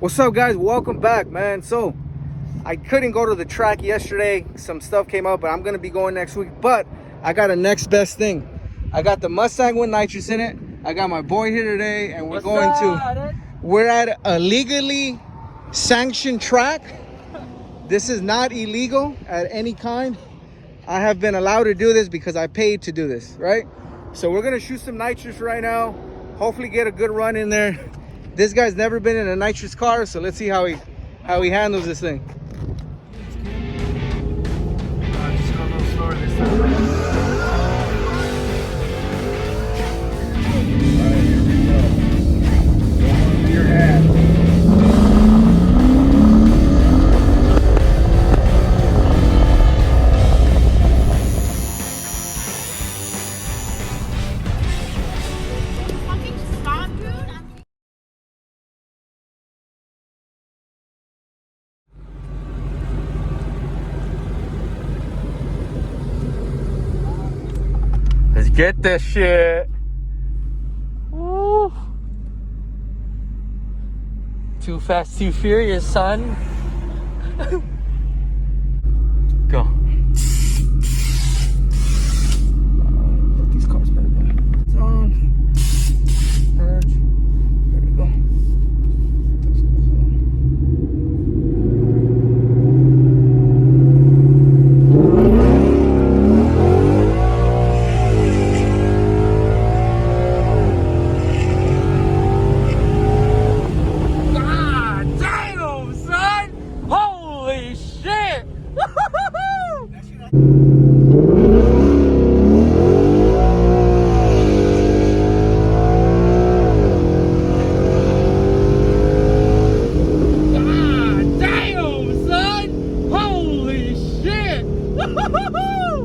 What's up, guys? Welcome back, man. So I couldn't go to the track yesterday. Some stuff came up, but I'm gonna be going next week. But I got a next best thing. I got the Mustang with nitrous in it. I got my boy here today, and we're at a legally sanctioned track. This is not illegal at any kind. I have been allowed to do this because I paid to do this, right? So we're gonna shoot some nitrous right now. Hopefully get a good run in there. This guy's never been in a nitrous car, so let's see how he handles this thing. Just go a little slower this time. Let's get this shit. Woo. Too fast, too furious, son. Go. Let these cars better go. It's on. Merge. There we go.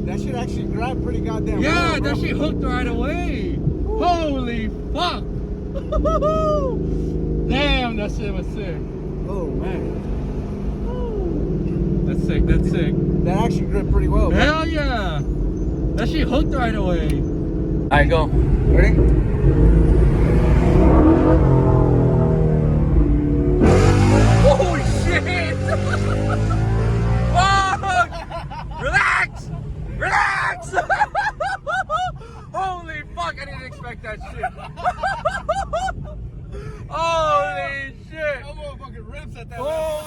That shit actually grabbed pretty goddamn well. Yeah, that shit hooked right away. Holy fuck. Damn, that shit was sick. Oh man. That's sick, that's sick. That actually gripped pretty well. Hell yeah. That shit hooked right away. Alright, go. Ready? Oh shit! Fuck! Relax! Relax! Holy fuck, I didn't expect that shit. Holy shit! That motherfucking rips at that. Holy